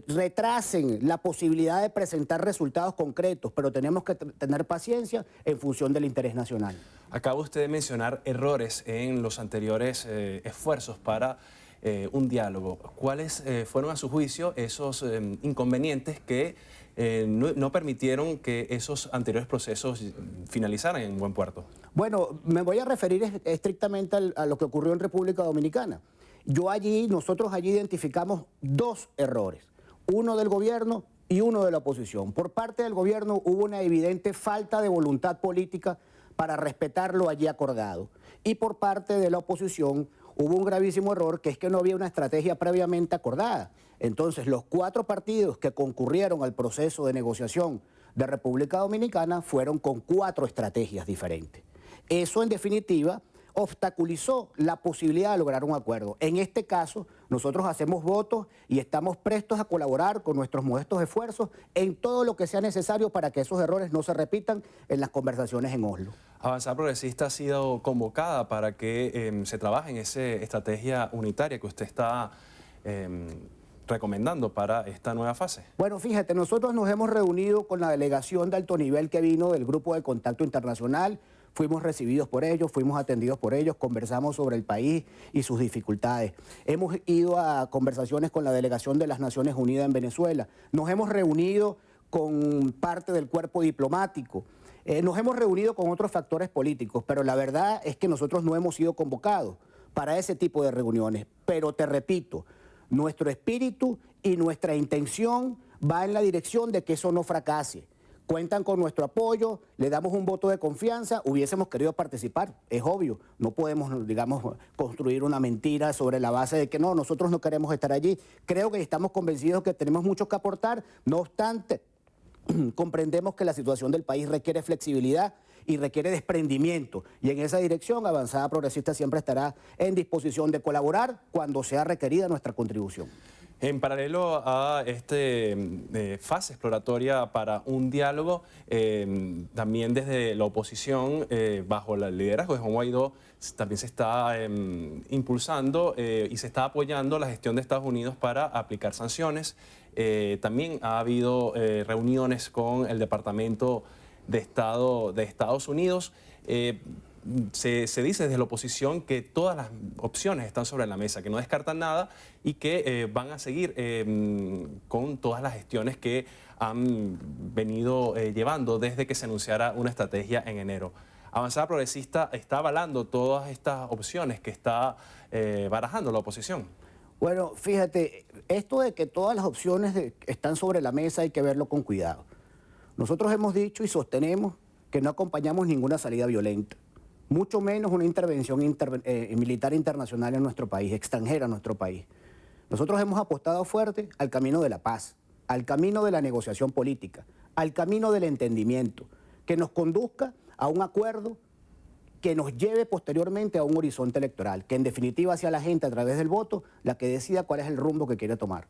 retrasen la posibilidad de presentar resultados concretos, pero tenemos que tener paciencia en función del interés nacional. Acaba usted de mencionar errores en los anteriores esfuerzos para un diálogo. ¿Cuáles fueron a su juicio esos inconvenientes que no permitieron que esos anteriores procesos finalizaran en buen puerto? Bueno, me voy a referir estrictamente a lo que ocurrió en República Dominicana. Nosotros allí identificamos dos errores, uno del gobierno y uno de la oposición. Por parte del gobierno hubo una evidente falta de voluntad política para respetar lo allí acordado. Y por parte de la oposición hubo un gravísimo error, que es que no había una estrategia previamente acordada. Entonces, los 4 partidos que concurrieron al proceso de negociación de República Dominicana fueron con 4 estrategias diferentes. Eso, en definitiva, obstaculizó la posibilidad de lograr un acuerdo. En este caso, Nosotros hacemos votos y estamos prestos a colaborar con nuestros modestos esfuerzos en todo lo que sea necesario para que esos errores no se repitan en las conversaciones en Oslo. Avanzada Progresista ha sido convocada para que se trabaje en esa estrategia unitaria que usted está recomendando para esta nueva fase. Bueno, fíjate, nosotros nos hemos reunido con la delegación de alto nivel que vino del Grupo de Contacto Internacional, fuimos recibidos por ellos, fuimos atendidos por ellos, conversamos sobre el país y sus dificultades. Hemos ido a conversaciones con la delegación de las Naciones Unidas en Venezuela, nos hemos reunido con parte del cuerpo diplomático, nos hemos reunido con otros factores políticos, pero la verdad es que nosotros no hemos sido convocados para ese tipo de reuniones. Pero te repito, nuestro espíritu y nuestra intención va en la dirección de que eso no fracase. Cuentan con nuestro apoyo, le damos un voto de confianza, hubiésemos querido participar, es obvio, no podemos, digamos, construir una mentira sobre la base de que no, nosotros no queremos estar allí. Creo que estamos convencidos que tenemos mucho que aportar, no obstante, comprendemos que la situación del país requiere flexibilidad y requiere desprendimiento, y en esa dirección Avanzada Progresista siempre estará en disposición de colaborar cuando sea requerida nuestra contribución. En paralelo a esta fase exploratoria para un diálogo, también desde la oposición, bajo el liderazgo de Juan Guaidó, también se está impulsando y se está apoyando la gestión de Estados Unidos para aplicar sanciones. También ha habido reuniones con el Departamento de Estado de Estados Unidos. Se dice desde la oposición que todas las opciones están sobre la mesa, que no descartan nada y que van a seguir con todas las gestiones que han venido llevando desde que se anunciara una estrategia en enero. Avanzada Progresista está avalando todas estas opciones que está barajando la oposición. Bueno, fíjate, esto de que todas las opciones están sobre la mesa hay que verlo con cuidado. Nosotros hemos dicho y sostenemos que no acompañamos ninguna salida violenta, mucho menos una intervención militar internacional en nuestro país, extranjera en nuestro país. Nosotros hemos apostado fuerte al camino de la paz, al camino de la negociación política, al camino del entendimiento, que nos conduzca a un acuerdo que nos lleve posteriormente a un horizonte electoral, que en definitiva sea la gente a través del voto la que decida cuál es el rumbo que quiere tomar.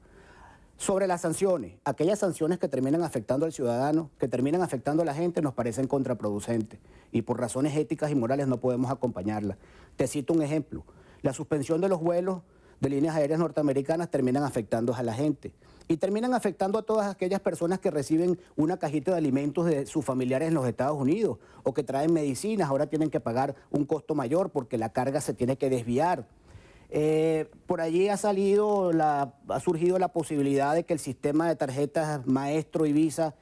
Sobre las sanciones, aquellas sanciones que terminan afectando al ciudadano, que terminan afectando a la gente, nos parecen contraproducentes y por razones éticas y morales no podemos acompañarlas. Te cito un ejemplo, la suspensión de los vuelos de líneas aéreas norteamericanas terminan afectando a la gente y terminan afectando a todas aquellas personas que reciben una cajita de alimentos de sus familiares en los Estados Unidos o que traen medicinas, ahora tienen que pagar un costo mayor porque la carga se tiene que desviar. Por allí ha surgido la posibilidad de que el sistema de tarjetas Maestro y Visa,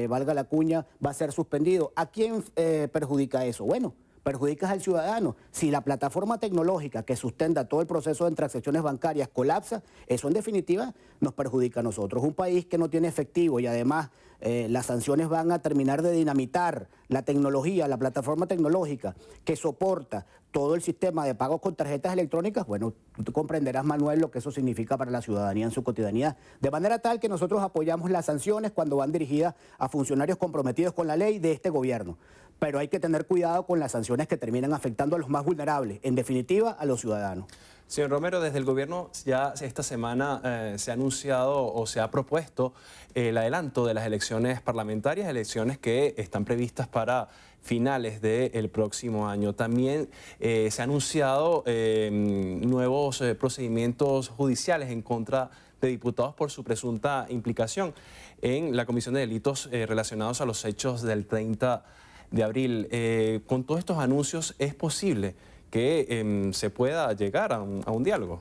valga la cuña, va a ser suspendido. ¿A quién perjudica eso? Bueno, perjudicas al ciudadano. Si la plataforma tecnológica que sustenta todo el proceso de transacciones bancarias colapsa, eso en definitiva nos perjudica a nosotros. Un país que no tiene efectivo y además las sanciones van a terminar de dinamitar la tecnología, la plataforma tecnológica que soporta todo el sistema de pagos con tarjetas electrónicas, bueno, tú comprenderás, Manuel, lo que eso significa para la ciudadanía en su cotidianidad. De manera tal que nosotros apoyamos las sanciones cuando van dirigidas a funcionarios comprometidos con la ley de este gobierno. Pero hay que tener cuidado con las sanciones que terminan afectando a los más vulnerables, en definitiva a los ciudadanos. Señor Romero, desde el gobierno ya esta semana se ha anunciado o se ha propuesto el adelanto de las elecciones parlamentarias, elecciones que están previstas para finales del próximo año. También se ha anunciado nuevos procedimientos judiciales en contra de diputados por su presunta implicación en la comisión de delitos relacionados a los hechos del 30 de abril. Con todos estos anuncios, ¿es posible que se pueda llegar a un diálogo?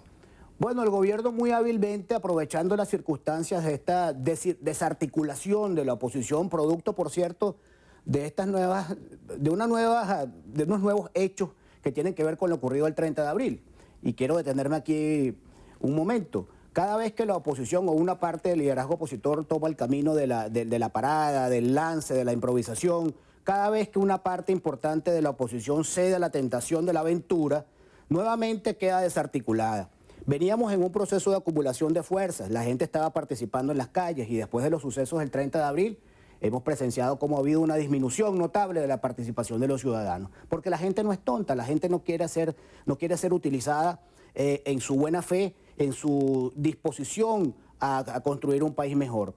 Bueno, el gobierno muy hábilmente, aprovechando las circunstancias de esta desarticulación de la oposición, producto, por cierto, de unos nuevos hechos que tienen que ver con lo ocurrido el 30 de abril. Y quiero detenerme aquí un momento. Cada vez que la oposición o una parte del liderazgo opositor toma el camino de la parada, del lance, de la improvisación, cada vez que una parte importante de la oposición cede a la tentación de la aventura, nuevamente queda desarticulada. Veníamos en un proceso de acumulación de fuerzas, la gente estaba participando en las calles y después de los sucesos del 30 de abril hemos presenciado cómo ha habido una disminución notable de la participación de los ciudadanos, porque la gente no es tonta, la gente no quiere ser utilizada en su buena fe en su disposición a construir un país mejor.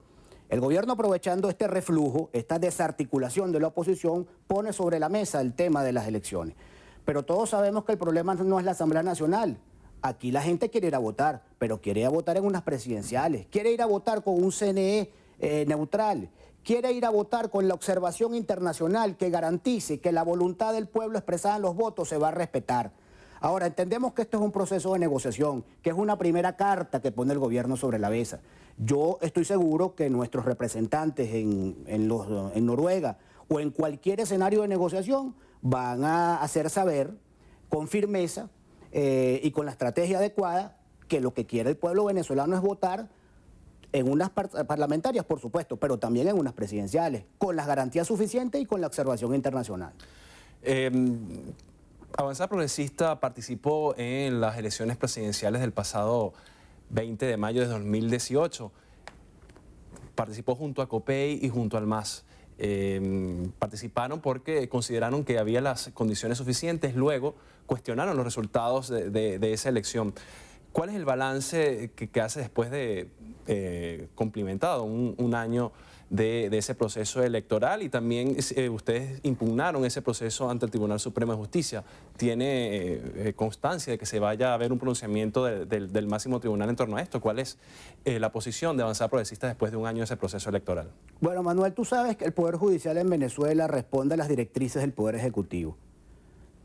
El gobierno, aprovechando este reflujo, esta desarticulación de la oposición, pone sobre la mesa el tema de las elecciones. Pero todos sabemos que el problema no es la Asamblea Nacional. Aquí la gente quiere ir a votar, pero quiere ir a votar en unas presidenciales, quiere ir a votar con un CNE neutral, quiere ir a votar con la observación internacional que garantice que la voluntad del pueblo expresada en los votos se va a respetar. Ahora, entendemos que esto es un proceso de negociación, que es una primera carta que pone el gobierno sobre la mesa. Yo estoy seguro que nuestros representantes en Noruega o en cualquier escenario de negociación van a hacer saber con firmeza y con la estrategia adecuada que lo que quiere el pueblo venezolano es votar en unas parlamentarias, por supuesto, pero también en unas presidenciales, con las garantías suficientes y con la observación internacional. Avanzada Progresista participó en las elecciones presidenciales del pasado 20 de mayo de 2018. Participó junto a COPEI y junto al MAS. Participaron porque consideraron que había las condiciones suficientes, luego cuestionaron los resultados de esa elección. ¿Cuál es el balance que hace después de cumplimentado un año de ese proceso electoral? Y también ustedes impugnaron ese proceso ante el Tribunal Supremo de Justicia. ¿Tiene constancia de que se vaya a ver un pronunciamiento del máximo tribunal en torno a esto? ¿Cuál es la posición de Avanzada Progresista después de un año de ese proceso electoral? Bueno, Manuel, tú sabes que el Poder Judicial en Venezuela responde a las directrices del Poder Ejecutivo.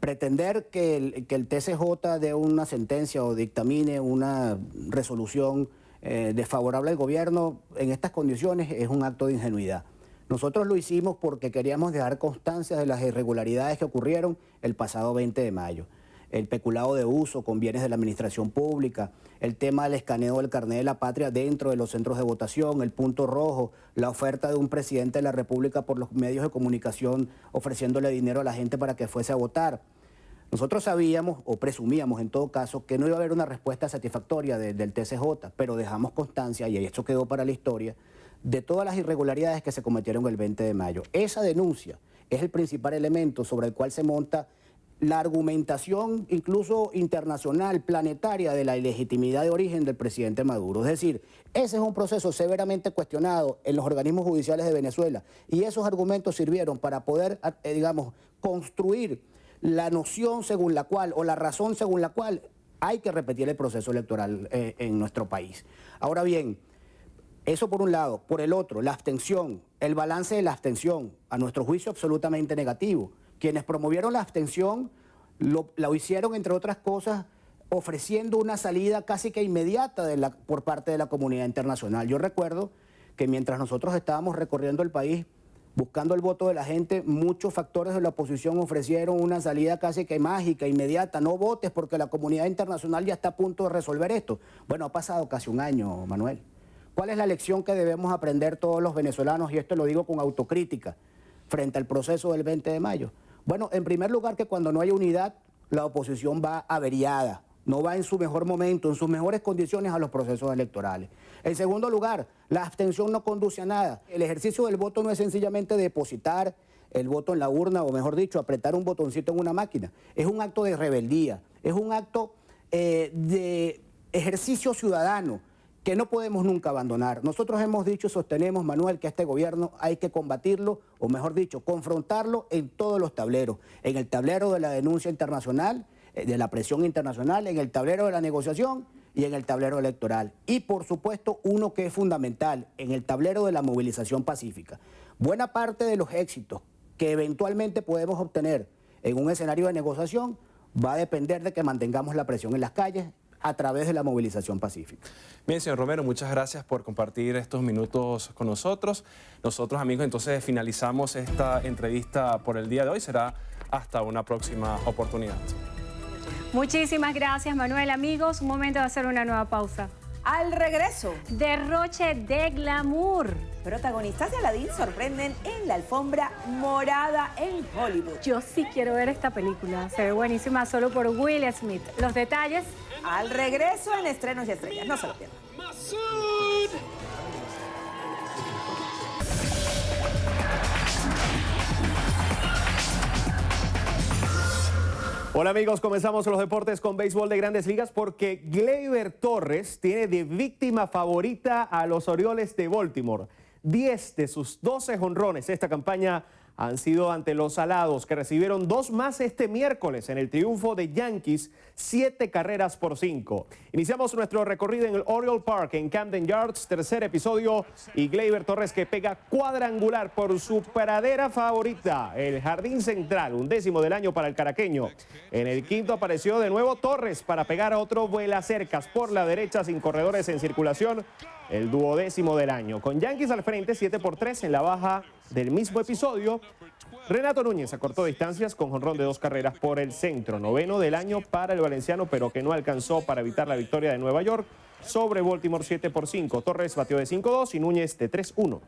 Pretender que el TCJ dé una sentencia o dictamine una resolución desfavorable al gobierno en estas condiciones es un acto de ingenuidad. Nosotros lo hicimos porque queríamos dejar constancia de las irregularidades que ocurrieron el pasado 20 de mayo. El peculado de uso con bienes de la administración pública, el tema del escaneo del carnet de la patria dentro de los centros de votación, el punto rojo, la oferta de un presidente de la República por los medios de comunicación ofreciéndole dinero a la gente para que fuese a votar. Nosotros sabíamos, o presumíamos en todo caso, que no iba a haber una respuesta satisfactoria del TCJ, pero dejamos constancia, y esto quedó para la historia, de todas las irregularidades que se cometieron el 20 de mayo. Esa denuncia es el principal elemento sobre el cual se monta la argumentación incluso internacional, planetaria, de la ilegitimidad de origen del presidente Maduro. Es decir, ese es un proceso severamente cuestionado en los organismos judiciales de Venezuela, y esos argumentos sirvieron para poder, digamos, construir la noción según la cual, o la razón según la cual hay que repetir el proceso electoral en nuestro país. Ahora bien, eso por un lado. Por el otro, la abstención, el balance de la abstención, a nuestro juicio absolutamente negativo. Quienes promovieron la abstención lo hicieron, entre otras cosas, ofreciendo una salida casi que inmediata por parte de la comunidad internacional. Yo recuerdo que mientras nosotros estábamos recorriendo el país, buscando el voto de la gente, muchos factores de la oposición ofrecieron una salida casi que mágica, inmediata. No votes porque la comunidad internacional ya está a punto de resolver esto. Bueno, ha pasado casi un año, Manuel. ¿Cuál es la lección que debemos aprender todos los venezolanos? Y esto lo digo con autocrítica, frente al proceso del 20 de mayo. Bueno, en primer lugar, que cuando no hay unidad, la oposición va averiada. No va en su mejor momento, en sus mejores condiciones a los procesos electorales. En segundo lugar, la abstención no conduce a nada. El ejercicio del voto no es sencillamente depositar el voto en la urna, o mejor dicho, apretar un botoncito en una máquina. Es un acto de rebeldía, es un acto de ejercicio ciudadano que no podemos nunca abandonar. Nosotros hemos dicho y sostenemos, Manuel, que a este gobierno hay que combatirlo, o mejor dicho, confrontarlo en todos los tableros. En el tablero de la denuncia internacional, de la presión internacional, en el tablero de la negociación y en el tablero electoral. Y por supuesto, uno que es fundamental, en el tablero de la movilización pacífica. Buena parte de los éxitos que eventualmente podemos obtener en un escenario de negociación va a depender de que mantengamos la presión en las calles a través de la movilización pacífica. Bien, señor Romero, muchas gracias por compartir estos minutos con nosotros. Nosotros, amigos, entonces finalizamos esta entrevista por el día de hoy. Será hasta una próxima oportunidad. Muchísimas gracias, Manuel. Amigos, un momento de hacer una nueva pausa. Al regreso, derroche de glamour. Protagonistas de Aladdin sorprenden en la alfombra morada en Hollywood. Yo sí quiero ver esta película. Se ve buenísima solo por Will Smith. Los detalles al regreso en Estrenos y Estrellas. No se lo pierdan. Hola amigos, comenzamos los deportes con béisbol de Grandes Ligas porque Gleyber Torres tiene de víctima favorita a los Orioles de Baltimore. 10 de sus 12 jonrones esta campaña han sido ante los Alados, que recibieron 2 más este miércoles en el triunfo de Yankees, 7 carreras por 5. Iniciamos nuestro recorrido en el Oriole Park en Camden Yards, tercer episodio, y Gleyber Torres que pega cuadrangular por su pradera favorita, el jardín central, 11º del año para el caraqueño. En el quinto apareció de nuevo Torres para pegar a otro vuelacercas por la derecha sin corredores en circulación, el 12º del año. Con Yankees al frente, 7-3 en la baja del mismo episodio. Renato Núñez acortó distancias con jonrón de 2 carreras por el centro. 9º del año para el valenciano, pero que no alcanzó para evitar la victoria de Nueva York sobre Baltimore 7-5. Torres batió de 5-2 y Núñez de 3-1.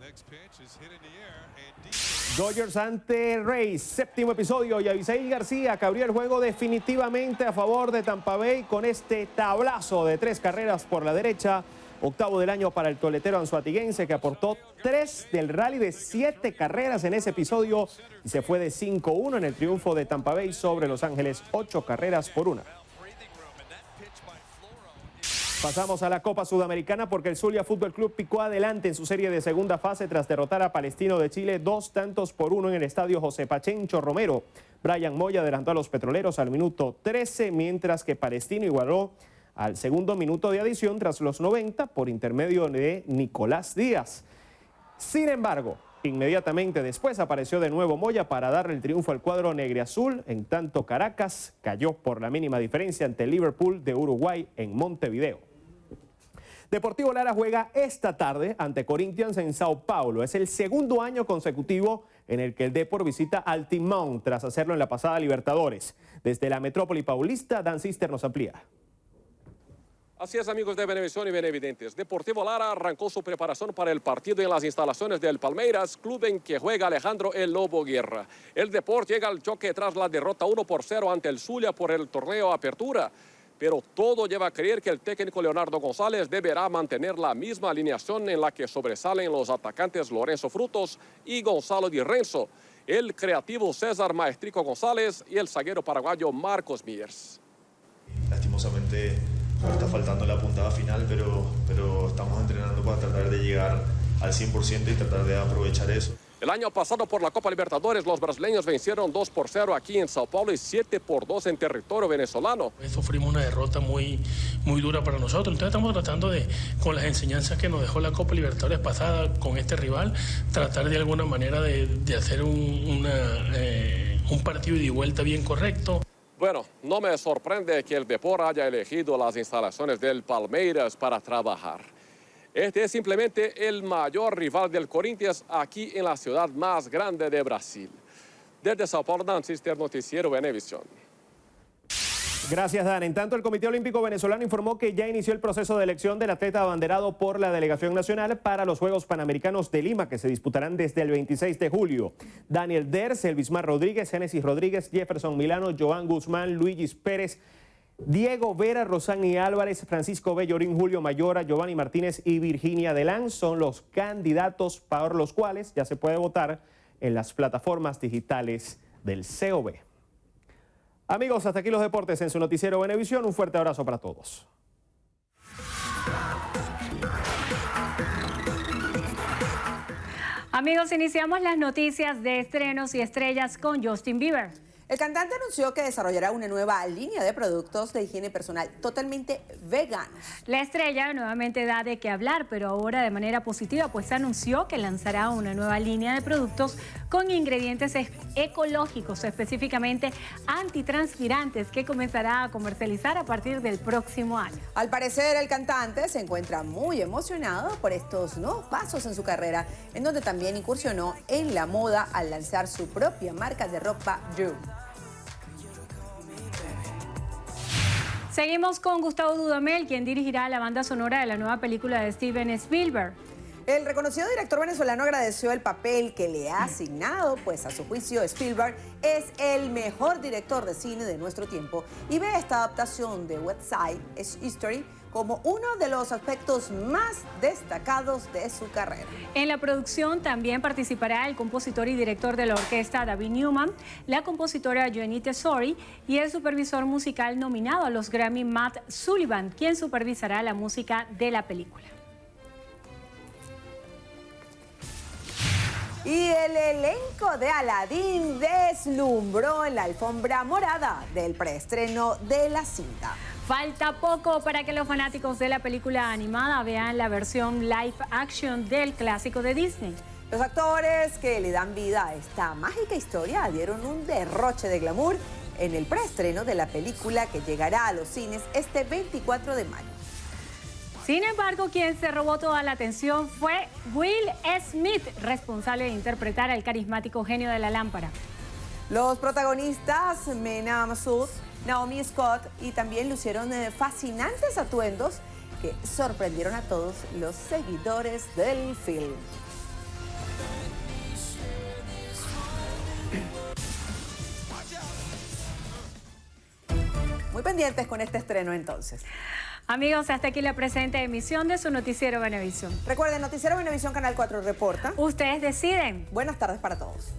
Dodgers ante Rays, 7º episodio, y Abisail García que abrió el juego definitivamente a favor de Tampa Bay con este tablazo de 3 carreras por la derecha. 8º del año para el toletero anzoatiguense que aportó 3 del rally de 7 carreras en ese episodio y se fue de 5-1 en el triunfo de Tampa Bay sobre Los Ángeles, 8 carreras por 1. Pasamos a la Copa Sudamericana porque el Zulia Fútbol Club picó adelante en su serie de segunda fase tras derrotar a Palestino de Chile 2-1 en el estadio José Pachencho Romero. Brian Moya adelantó a los petroleros al minuto 13, mientras que Palestino igualó al segundo minuto de adición tras los 90 por intermedio de Nicolás Díaz. Sin embargo, inmediatamente después apareció de nuevo Moya para darle el triunfo al cuadro negriazul, en tanto Caracas cayó por la mínima diferencia ante el Liverpool de Uruguay en Montevideo. Deportivo Lara juega esta tarde ante Corinthians en Sao Paulo. Es el segundo año consecutivo en el que el Depor visita al Timón tras hacerlo en la pasada Libertadores. Desde la metrópoli paulista, Dan Sister nos amplía. Así es, amigos de Venevisión y Benevidentes. Deportivo Lara arrancó su preparación para el partido en las instalaciones del Palmeiras, club en que juega Alejandro El Lobo Guerra. El Deport llega al choque tras la derrota 1-0 ante el Zulia por el torneo Apertura. Pero todo lleva a creer que el técnico Leonardo González deberá mantener la misma alineación en la que sobresalen los atacantes Lorenzo Frutos y Gonzalo Di Renzo, el creativo César Maestrico González y el zaguero paraguayo Marcos Miers. Lastimosamente nos está faltando la puntada final, pero estamos entrenando para tratar de llegar al 100% y tratar de aprovechar eso. El año pasado por la Copa Libertadores, los brasileños vencieron 2-0 aquí en Sao Paulo y 7-2 en territorio venezolano. Sufrimos una derrota muy dura para nosotros, entonces estamos tratando de, con las enseñanzas que nos dejó la Copa Libertadores pasada con este rival, tratar de alguna manera de hacer un partido ida y vuelta bien correcto. Bueno, no me sorprende que el Depor haya elegido las instalaciones del Palmeiras para trabajar. Este es simplemente el mayor rival del Corinthians aquí en la ciudad más grande de Brasil. Desde Sao Paulo, Dan Sister, Noticiero Venevisión. Gracias, Dan. En tanto, el Comité Olímpico Venezolano informó que ya inició el proceso de elección del atleta abanderado por la delegación nacional para los Juegos Panamericanos de Lima, que se disputarán desde el 26 de julio. Daniel Ders, Elvismar Rodríguez, Génesis Rodríguez, Jefferson Milano, Joan Guzmán, Luigis Pérez, Diego Vera, Rosani Álvarez, Francisco Bellorín, Julio Mayora, Giovanni Martínez y Virginia Delán son los candidatos por los cuales ya se puede votar en las plataformas digitales del COB. Amigos, hasta aquí los deportes en su noticiero Venevisión. Un fuerte abrazo para todos. Amigos, iniciamos las noticias de estrenos y estrellas con Justin Bieber. El cantante anunció que desarrollará una nueva línea de productos de higiene personal totalmente veganos. La estrella nuevamente da de qué hablar, pero ahora de manera positiva, pues anunció que lanzará una nueva línea de productos con ingredientes ecológicos, específicamente antitranspirantes, que comenzará a comercializar a partir del próximo año. Al parecer, el cantante se encuentra muy emocionado por estos nuevos pasos en su carrera, en donde también incursionó en la moda al lanzar su propia marca de ropa Drew. Seguimos con Gustavo Dudamel, quien dirigirá la banda sonora de la nueva película de Steven Spielberg. El reconocido director venezolano agradeció el papel que le ha asignado, pues a su juicio Spielberg es el mejor director de cine de nuestro tiempo y ve esta adaptación de West Side Story como uno de los aspectos más destacados de su carrera. En la producción también participará el compositor y director de la orquesta David Newman, la compositora Joanie Tesori y el supervisor musical nominado a los Grammy Matt Sullivan, quien supervisará la música de la película. Y el elenco de Aladdin deslumbró en la alfombra morada del preestreno de la cinta. Falta poco para que los fanáticos de la película animada vean la versión live action del clásico de Disney. Los actores que le dan vida a esta mágica historia dieron un derroche de glamour en el preestreno de la película que llegará a los cines este 24 de mayo. Sin embargo, quien se robó toda la atención fue Will Smith, responsable de interpretar al carismático genio de la lámpara. Los protagonistas, Mena Massoud, Naomi Scott, y también lucieron fascinantes atuendos que sorprendieron a todos los seguidores del film. Muy pendientes con este estreno entonces. Amigos, hasta aquí la presente emisión de su Noticiero Venevisión. Recuerden, Noticiero Venevisión Canal 4 reporta. Ustedes deciden. Buenas tardes para todos.